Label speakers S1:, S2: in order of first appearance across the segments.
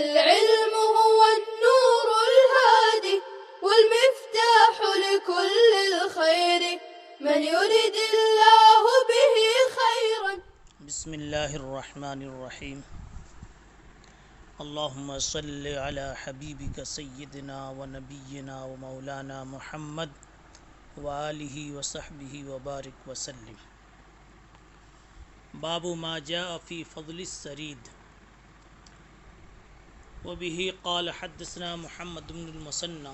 S1: العلم هو النور الهادي والمفتاح لكل الخير من يرد الله به خيرا.
S2: بسم اللہ الرحمن الرحیم. اللہم صل علی حبیبک سیدنا و نبینا و مولانا محمد وآلہ وصحبہ وبارک وسلم. باب ما جاء فی فضل السرید. وبه قال حدثنا محمد بن المثنى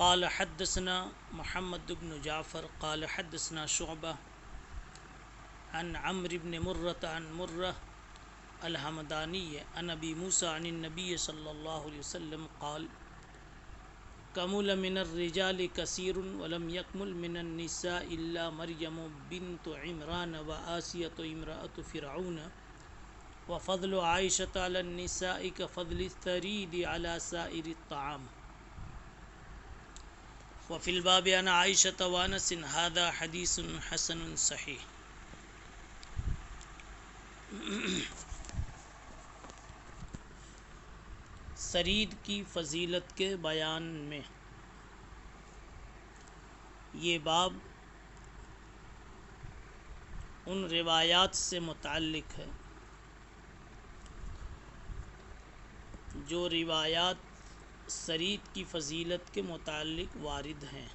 S2: قال حدثنا محمد بن جعفر قال حدثنا شعبہ عن عمرو بن مرة عن مرة الحمدانی عن ابی موسیٰ عن النبی صلی اللہ علیہ وسلم قال کمل من الرجال کثیر ولم یکمل من النساء الا مریم بنت عمران وآسیۃ امرأۃ فرعون وفضل عائشۃ علی النساء كفضل الثرید علی سائر الطعام. وفی الباب عن عائشۃ وانس هذا حدیث حسن صحیح. سرید کی فضیلت کے بیان میں یہ باب ان روایات سے متعلق ہے جو روایات سرید کی فضیلت کے متعلق وارد ہیں.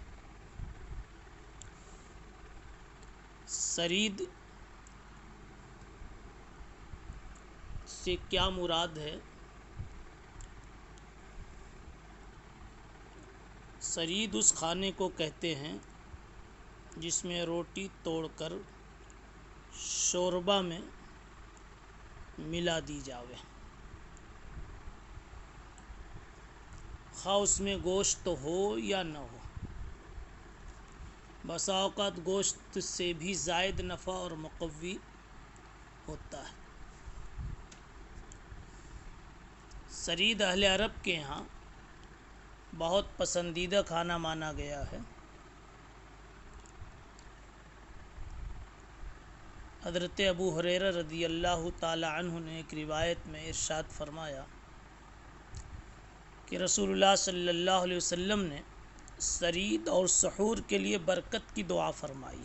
S2: سرید سے کیا مراد ہے؟ سرید اس کھانے کو کہتے ہیں جس میں روٹی توڑ کر شوربہ میں ملا دی جاوے، خواہ اس میں گوشت ہو یا نہ ہو. بسا اوقات گوشت سے بھی زائد نفع اور مقوی ہوتا ہے. سرید اہل عرب کے ہاں بہت پسندیدہ کھانا مانا گیا ہے. حضرت ابو ہریرہ رضی اللہ تعالی عنہ نے ایک روایت میں ارشاد فرمایا کہ رسول اللہ صلی اللہ علیہ وسلم نے سرید اور سحور کے لیے برکت کی دعا فرمائی.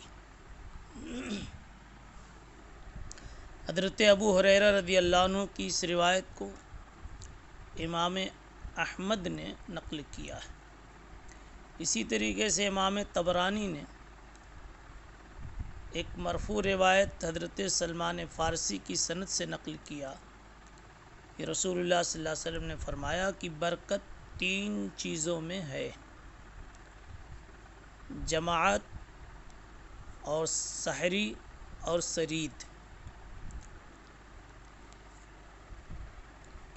S2: حضرت ابو ہریرہ رضی اللہ عنہ کی اس روایت کو امام احمد نے نقل کیا ہے. اسی طریقے سے امام طبرانی نے ایک مرفوع روایت حضرت سلمان فارسی کی سند سے نقل کیا کہ رسول اللہ صلی اللہ علیہ وسلم نے فرمایا کہ برکت 3 چیزوں میں ہے: جماعت اور سحری اور سرید.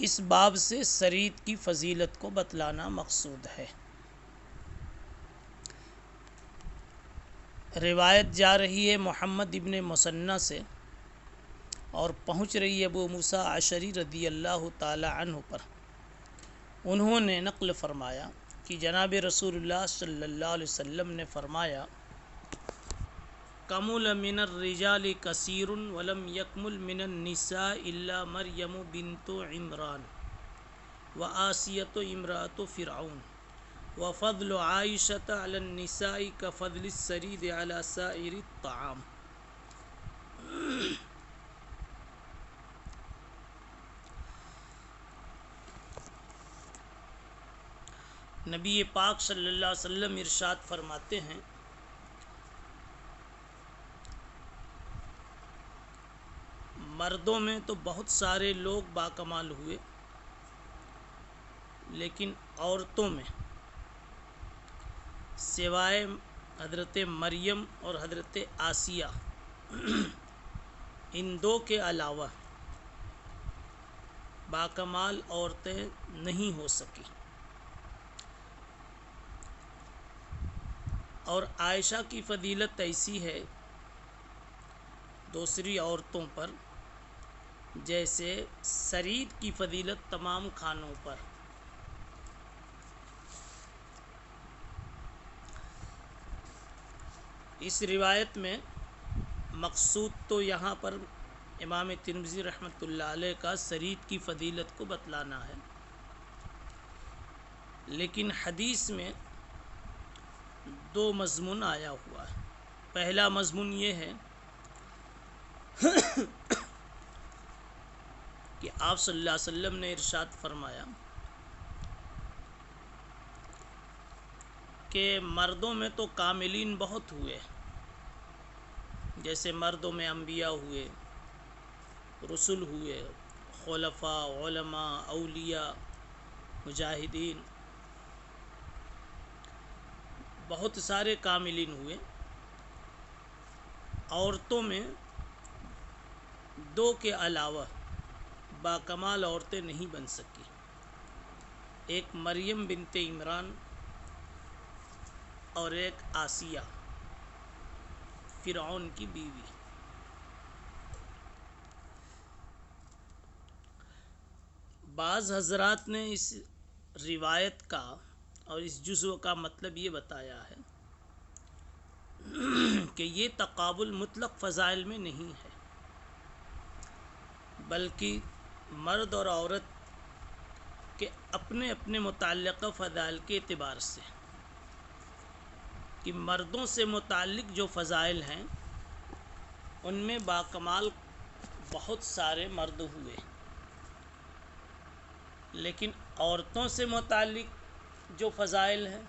S2: اس باب سے سرید کی فضیلت کو بتلانا مقصود ہے. روایت جا رہی ہے محمد ابن مثنى سے اور پہنچ رہی ہے ابو موسیٰ اشعری رضی اللہ تعالی عنہ پر. انہوں نے نقل فرمایا کہ جناب رسول اللہ صلی اللہ علیہ وسلم نے فرمایا کمل من الرجال کثیر ولم یکمل من النساء الا مریم بنت عمران وآسیۃ امرأۃ فرعون وفضل عائشۃ علی النساء كفضل الثرید علی سائر الطعام. نبی پاک صلی اللہ علیہ وسلم ارشاد فرماتے ہیں مردوں میں تو بہت سارے لوگ باکمال ہوئے، لیکن عورتوں میں سوائے حضرت مریم اور حضرت آسیہ ان 2 کے علاوہ باکمال عورتیں نہیں ہو سکی. اور عائشہ کی فضیلت ایسی ہے دوسری عورتوں پر جیسے سرید کی فضیلت تمام کھانوں پر. اس روایت میں مقصود تو یہاں پر امام ترمذی رحمۃ اللہ علیہ کا سرید کی فضیلت کو بتلانا ہے، لیکن حدیث میں دو مضمون آیا ہوا ہے۔ پہلا مضمون یہ ہے کہ آپ صلی اللہ علیہ وسلم نے ارشاد فرمایا کہ مردوں میں تو کاملین بہت ہوئے، جیسے مردوں میں انبیاء ہوئے، رسول ہوئے، خلفاء، علماء، اولیاء، مجاہدین، بہت سارے کاملین ہوئے۔ عورتوں میں دو کے علاوہ باکمال عورتیں نہیں بن سکی، ایک مریم بنت عمران اور ایک آسیہ فرعون کی بیوی۔ بعض حضرات نے اس روایت کا اور اس جزو کا مطلب یہ بتایا ہے کہ یہ تقابل مطلق فضائل میں نہیں ہے، بلکہ مرد اور عورت کے اپنے اپنے متعلقہ فضائل کے اعتبار سے، کہ مردوں سے متعلق جو فضائل ہیں ان میں باکمال بہت سارے مرد ہوئے، لیکن عورتوں سے متعلق جو فضائل ہیں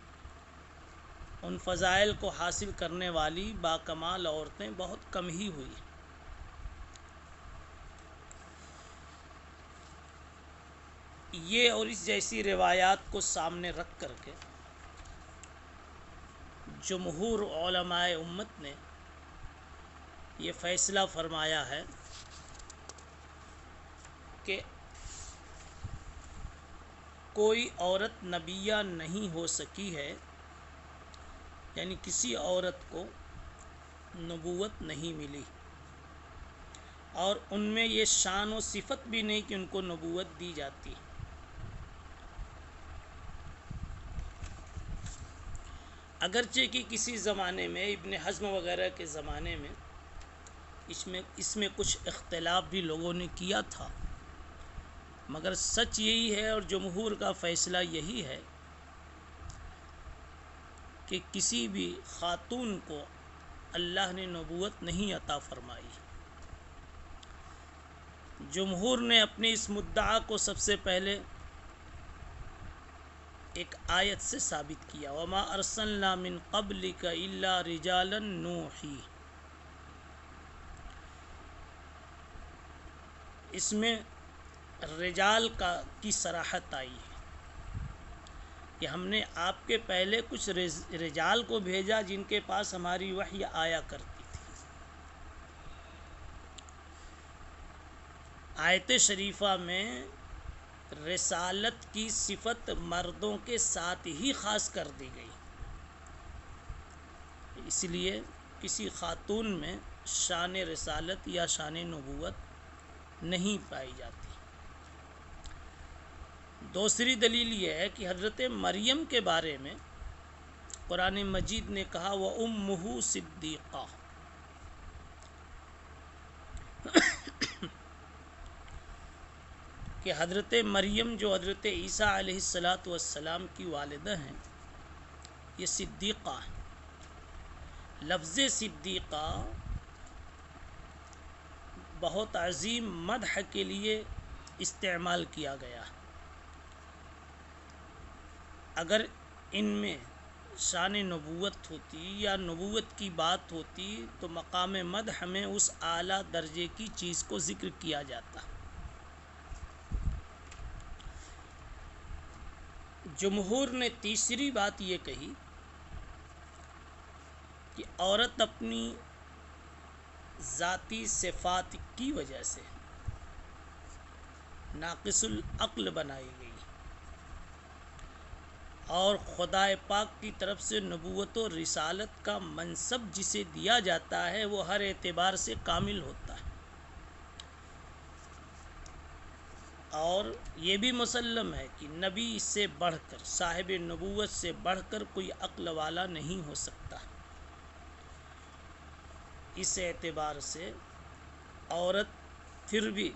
S2: ان فضائل کو حاصل کرنے والی باکمال عورتیں بہت کم ہی ہوئی۔ یہ اور اس جیسی روایات کو سامنے رکھ کر کے جمہور علماء امت نے یہ فیصلہ فرمایا ہے کہ کوئی عورت نبیہ نہیں ہو سکی ہے، یعنی کسی عورت کو نبوت نہیں ملی، اور ان میں یہ شان و صفت بھی نہیں کہ ان کو نبوت دی جاتی۔ اگرچہ کہ کسی زمانے میں ابن حزم وغیرہ کے زمانے میں اس میں کچھ اختلاف بھی لوگوں نے کیا تھا، مگر سچ یہی ہے اور جمہور کا فیصلہ یہی ہے کہ کسی بھی خاتون کو اللہ نے نبوت نہیں عطا فرمائی۔ جمہور نے اپنے اس مدعا کو سب سے پہلے ایک آیت سے ثابت کیا، وَمَا أَرْسَلْنَا مِن قَبْلِكَ إِلَّا رِجَالًا نُوحِي۔ اس میں رجال کی صراحت آئی ہے کہ ہم نے آپ کے پہلے کچھ رجال کو بھیجا جن کے پاس ہماری وحی آیا کرتی تھی۔ آیت شریفہ میں رسالت کی صفت مردوں کے ساتھ ہی خاص کر دی گئی، اس لیے کسی خاتون میں شان رسالت یا شان نبوت نہیں پائی جاتی۔ دوسری دلیل یہ ہے کہ حضرت مریم کے بارے میں قرآن مجید نے کہا وَأُمُّهُ صِدِّيقَةٌ، کہ حضرت مریم جو حضرت عیسیٰ علیہ السلام کی والدہ ہیں یہ صدیقہ ہیں۔ لفظ صدیقہ بہت عظیم مدح کے لیے استعمال کیا گیا ہے۔ اگر ان میں شان نبوت ہوتی یا نبوت کی بات ہوتی تو مقام مدح میں اس اعلیٰ درجے کی چیز کو ذکر کیا جاتا۔ جمہور نے تیسری بات یہ کہی کہ عورت اپنی ذاتی صفات کی وجہ سے ناقص العقل بنائی گئی، اور خدا پاک کی طرف سے نبوت و رسالت کا منصب جسے دیا جاتا ہے وہ ہر اعتبار سے کامل ہوتا ہے، اور یہ بھی مسلم ہے کہ نبی اس سے بڑھ کر، صاحب نبوت سے بڑھ کر کوئی عقل والا نہیں ہو سکتا۔ اس اعتبار سے عورت پھر بھی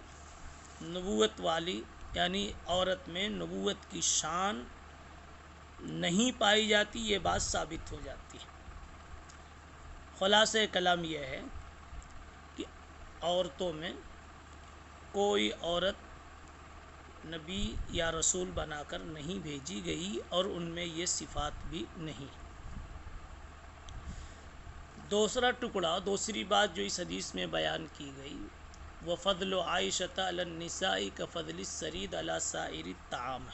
S2: نبوت والی یعنی عورت میں نبوت کی شان نہیں پائی جاتی، یہ بات ثابت ہو جاتی ہے۔ خلاصہ کلام یہ ہے کہ عورتوں میں کوئی عورت نبی یا رسول بنا کر نہیں بھیجی گئی اور ان میں یہ صفات بھی نہیں۔ دوسرا ٹکڑا، دوسری بات جو اس حدیث میں بیان کی گئی، وَفَضْلُ عَائِشَةَ عَلَى النِّسَاءِ كَفَضْلِ السَّرِيدِ عَلَى سَائِرِ الطَّعَامِ،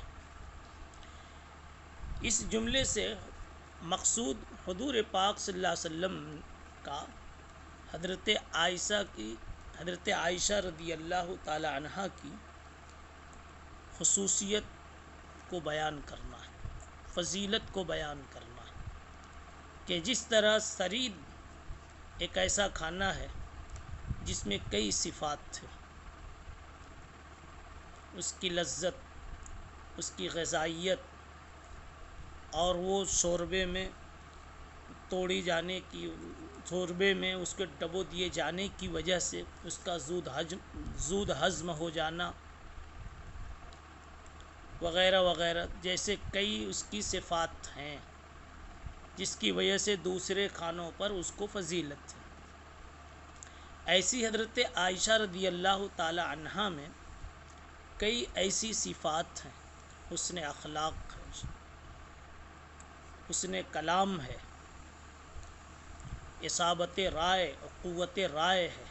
S2: اس جملے سے مقصود حضور پاک صلی اللہ علیہ وسلم کا حضرت عائشہ رضی اللہ تعالی عنہا کی خصوصیت کو بیان کرنا ہے، فضیلت کو بیان کرنا ہے کہ جس طرح سرید ایک ایسا کھانا ہے جس میں کئی صفات تھے، اس کی لذت، اس کی غذائیت، اور وہ شوربے میں توڑی جانے کی، شوربے میں اس کے ڈبو دیے جانے کی وجہ سے اس کا زود ہضم ہو جانا وغیرہ وغیرہ، جیسے کئی اس کی صفات ہیں جس کی وجہ سے دوسرے کھانوں پر اس کو فضیلت ہے۔ ایسی حضرت عائشہ رضی اللہ تعالی عنہا میں کئی ایسی صفات ہیں، حسن اخلاق ہے، حسن کلام ہے، اصابت رائے، قوت رائے ہے،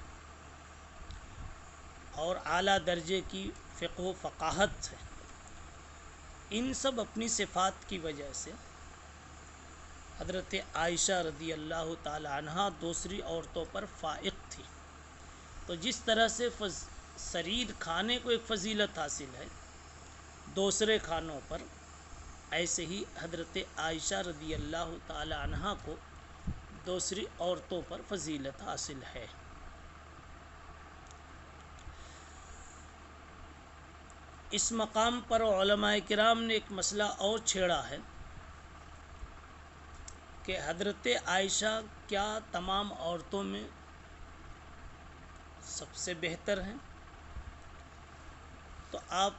S2: اور اعلیٰ درجے کی فقہ و فقاہت ہے۔ ان سب اپنی صفات کی وجہ سے حضرت عائشہ رضی اللہ تعالی عنہا دوسری عورتوں پر فائق تھی۔ تو جس طرح سے سرید کھانے کو ایک فضیلت حاصل ہے دوسرے کھانوں پر، ایسے ہی حضرت عائشہ رضی اللہ تعالی عنہا کو دوسری عورتوں پر فضیلت حاصل ہے۔ اس مقام پر علماء کرام نے ایک مسئلہ اور چھیڑا ہے کہ حضرت عائشہ کیا تمام عورتوں میں سب سے بہتر ہیں؟ تو آپ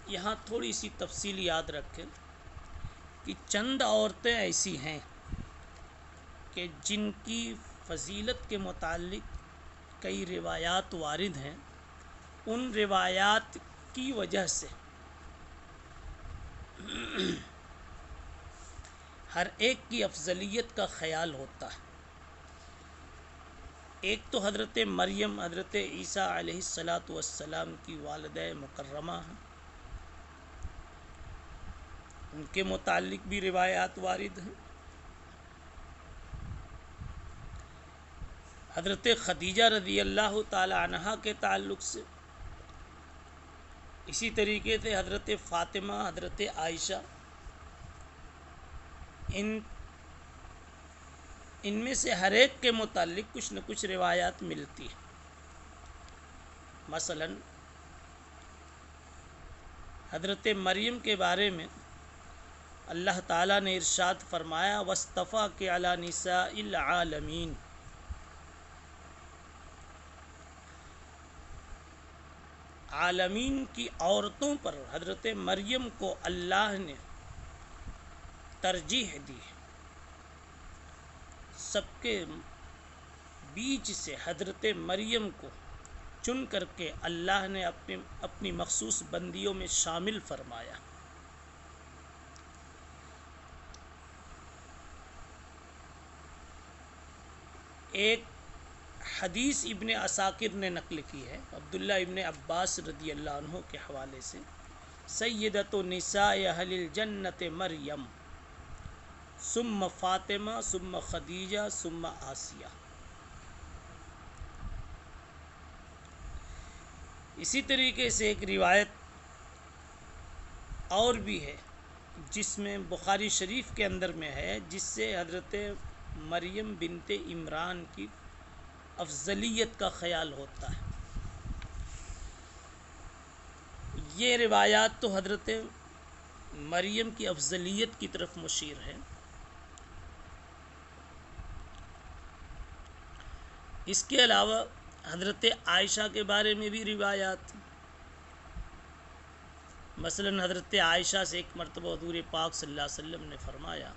S2: یہاں تھوڑی سی تفصیل یاد رکھیں کہ چند عورتیں ایسی ہیں کہ جن کی فضیلت کے متعلق کئی روایات وارد ہیں، ان روایات کی وجہ سے ہر ایک کی افضلیت کا خیال ہوتا ہے۔ ایک تو حضرت مریم، حضرت عیسیٰ علیہ السلام کی والدہ مکرمہ ہیں، ان کے متعلق بھی روایات وارد ہیں۔ حضرت خدیجہ رضی اللہ تعالی عنہا کے تعلق سے، اسی طریقے سے حضرت فاطمہ، حضرت عائشہ، ان میں سے ہر ایک کے متعلق کچھ نہ کچھ روایات ملتی ہیں۔ مثلا حضرت مریم کے بارے میں اللہ تعالیٰ نے ارشاد فرمایا وَاصْطَفَاكِ عَلَى نِسَاءِ الْعَالَمِينَ، عالمین کی عورتوں پر حضرت مریم کو اللہ نے ترجیح دی۔ سب کے بیچ سے حضرت مریم کو چن کر کے اللہ نے اپنی مخصوص بندیوں میں شامل فرمایا۔ ایک حدیث ابن عساکر نے نقل کی ہے عبداللہ ابن عباس رضی اللہ عنہ کے حوالے سے، سیدۃ نساء اہل الجنۃ مریم ثم فاطمہ ثم خدیجہ ثم آسیہ۔ اسی طریقے سے ایک روایت اور بھی ہے جس میں بخاری شریف کے اندر میں ہے، جس سے حضرت مریم بنت عمران کی افضلیت کا خیال ہوتا ہے۔ یہ روایات تو حضرت مریم کی افضلیت کی طرف مشیر ہے۔ اس کے علاوہ حضرت عائشہ کے بارے میں بھی روایات، مثلا حضرت عائشہ سے ایک مرتبہ حضور پاک صلی اللہ علیہ وسلم نے فرمایا،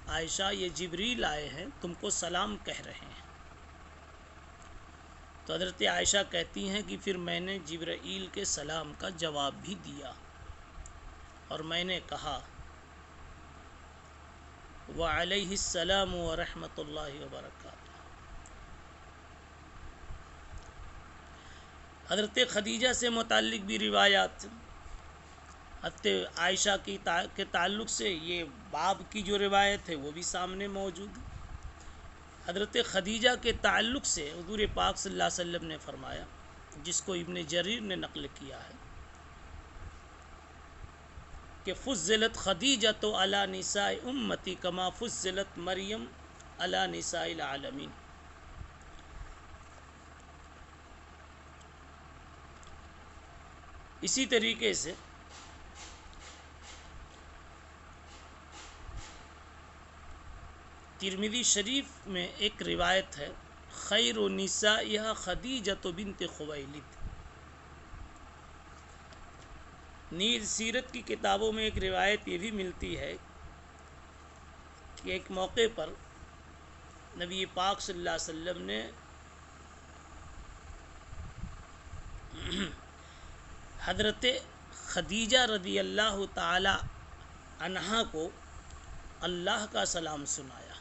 S2: عائشہ یہ جبریل آئے ہیں تم کو سلام کہہ رہے ہیں۔ تو حضرت عائشہ کہتی ہیں کہ پھر میں نے جبرائیل کے سلام کا جواب بھی دیا اور میں نے کہا وعلیہ السلام ورحمۃ اللہ وبرکاتہ۔ حضرت خدیجہ سے متعلق بھی روایات، حضرت عائشہ کے تعلق سے یہ باب کی جو روایت ہے وہ بھی سامنے موجود ہے۔ حضرت خدیجہ کے تعلق سے حضور پاک صلی اللہ علیہ وسلم نے فرمایا، جس کو ابن جریر نے نقل کیا ہے کہ فضلت خدیجۃ علی نساء امتی کما فضلت مریم علی نساء العالمین۔ اسی طریقے سے ترمذی شریف میں ایک روایت ہے، خیر نسائها خدیجۃ بنت خویلد۔ نیز سیرت کی کتابوں میں ایک روایت یہ بھی ملتی ہے کہ ایک موقع پر نبی پاک صلی اللہ علیہ وسلم نے حضرت خدیجہ رضی اللہ تعالی عنہا کو اللہ کا سلام سنایا،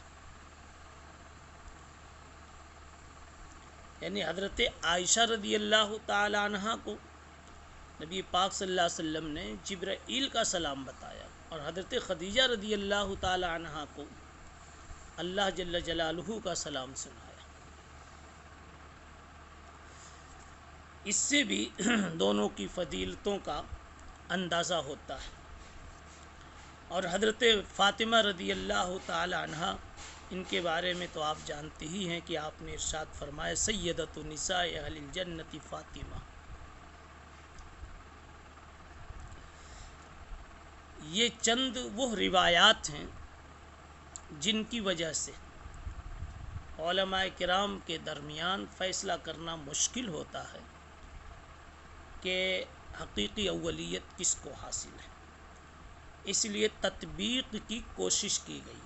S2: یعنی حضرت عائشہ رضی اللہ تعالی عنہا کو نبی پاک صلی اللہ علیہ وسلم نے جبرائیل کا سلام بتایا اور حضرت خدیجہ رضی اللہ تعالی عنہا کو اللہ جل جلالہ کا سلام سنایا۔ اس سے بھی دونوں کی فضیلتوں کا اندازہ ہوتا ہے۔ اور حضرت فاطمہ رضی اللہ تعالی عنہا، ان کے بارے میں تو آپ جانتے ہی ہیں کہ آپ نے ارشاد فرمایا سیدۃ نساء اہل الجنت فاطمہ۔ یہ چند وہ روایات ہیں جن کی وجہ سے علماء کرام کے درمیان فیصلہ کرنا مشکل ہوتا ہے کہ حقیقی اولیت کس کو حاصل ہے، اس لیے تطبیق کی کوشش کی گئی۔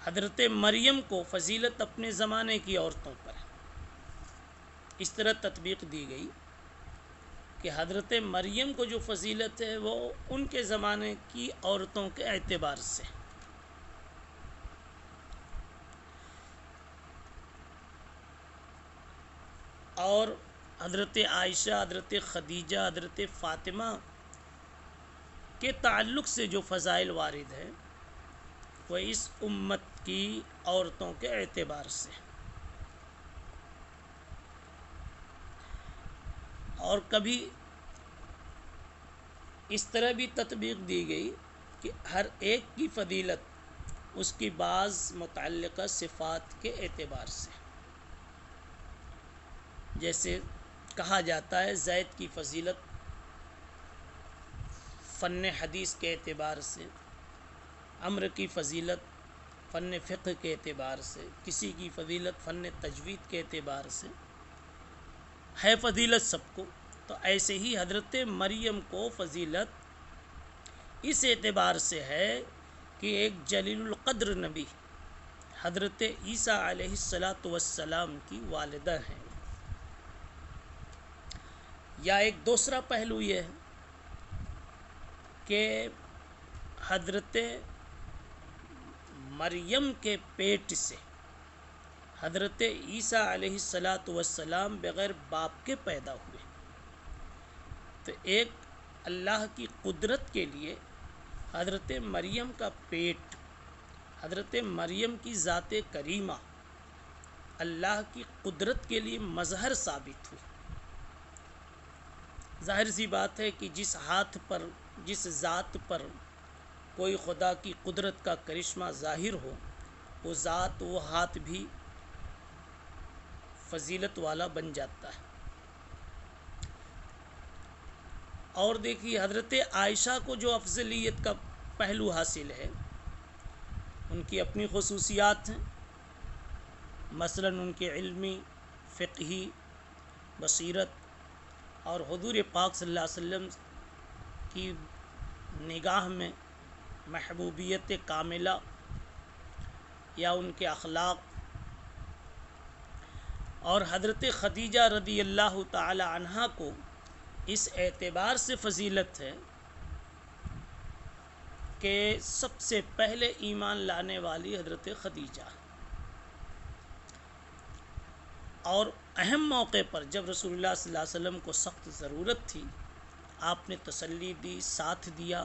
S2: حضرت مریم کو فضیلت اپنے زمانے کی عورتوں پر اس طرح تطبیق دی گئی کہ حضرت مریم کو جو فضیلت ہے وہ ان کے زمانے کی عورتوں کے اعتبار سے، اور حضرت عائشہ، حضرت خدیجہ، حضرت فاطمہ کے تعلق سے جو فضائل وارد ہیں وہ اس امت کی عورتوں کے اعتبار سے۔ اور کبھی اس طرح بھی تطبیق دی گئی کہ ہر ایک کی فضیلت اس کی بعض متعلقہ صفات کے اعتبار سے، جیسے کہا جاتا ہے زید کی فضیلت فن حدیث کے اعتبار سے، عمرو کی فضیلت فن فقہ کے اعتبار سے، کسی کی فضیلت فن تجوید کے اعتبار سے ہے فضیلت سب کو، تو ایسے ہی حضرت مریم کو فضیلت اس اعتبار سے ہے کہ ایک جلیل القدر نبی حضرت عیسیٰ علیہ السلام کی والدہ ہیں۔ یا ایک دوسرا پہلو یہ ہے کہ حضرت مریم کے پیٹ سے حضرت عیسیٰ علیہ السلام بغیر باپ کے پیدا ہوئے، تو ایک اللہ کی قدرت کے لیے حضرت مریم کا پیٹ، حضرت مریم کی ذات کریمہ اللہ کی قدرت کے لیے مظہر ثابت ہوئی۔ ظاہر سی بات ہے کہ جس ہاتھ پر، جس ذات پر کوئی خدا کی قدرت کا کرشمہ ظاہر ہو، وہ ذات، وہ ہاتھ بھی فضیلت والا بن جاتا ہے۔ اور دیکھیے حضرت عائشہ کو جو افضلیت کا پہلو حاصل ہے، ان کی اپنی خصوصیات ہیں، مثلاً ان کے علمی فقہی بصیرت اور حضور پاک صلی اللہ علیہ وسلم کی نگاہ میں محبوبیت کاملہ یا ان کے اخلاق، اور حضرت خدیجہ رضی اللہ تعالی عنہا کو اس اعتبار سے فضیلت ہے کہ سب سے پہلے ایمان لانے والی حضرت خدیجہ، اور اہم موقع پر جب رسول اللہ صلی اللہ علیہ وسلم کو سخت ضرورت تھی، آپ نے تسلی دی، ساتھ دیا،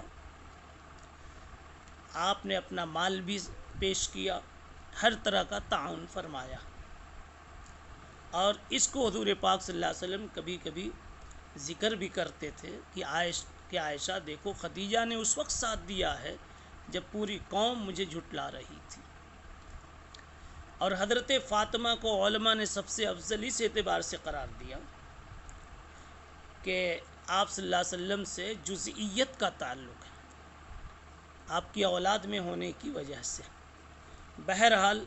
S2: آپ نے اپنا مال بھی پیش کیا، ہر طرح کا تعاون فرمایا. اور اس کو حضور پاک صلی اللہ علیہ وسلم کبھی کبھی ذکر بھی کرتے تھے کہ عائشہ دیکھو، خدیجہ نے اس وقت ساتھ دیا ہے جب پوری قوم مجھے جھٹلا رہی تھی. اور حضرت فاطمہ کو علماء نے سب سے افضل اس اعتبار سے قرار دیا کہ آپ صلی اللہ علیہ وسلم سے جزئیت کا تعلق ہے، آپ کی اولاد میں ہونے کی وجہ سے. بہرحال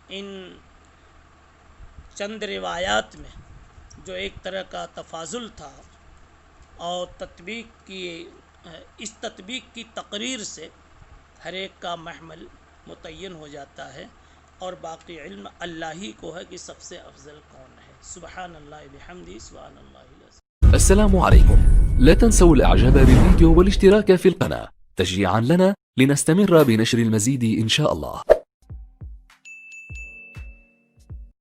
S2: ان چند روایات میں جو ایک طرح کا تفاضل تھا، اور اس تطبیق کی تقریر سے ہر ایک کا محمل متعین ہو جاتا ہے، اور باقی علم اللہ ہی کو ہے کہ سب سے افضل کون ہے. سبحان اللہ بحمدہ، سبحان اللہ العظیم.
S3: السلام عليكم. لا تنسوا الاعجاب بالفيديو والاشتراك في القناة تشجيعا لنا لنستمر بنشر المزيد إن شاء الله.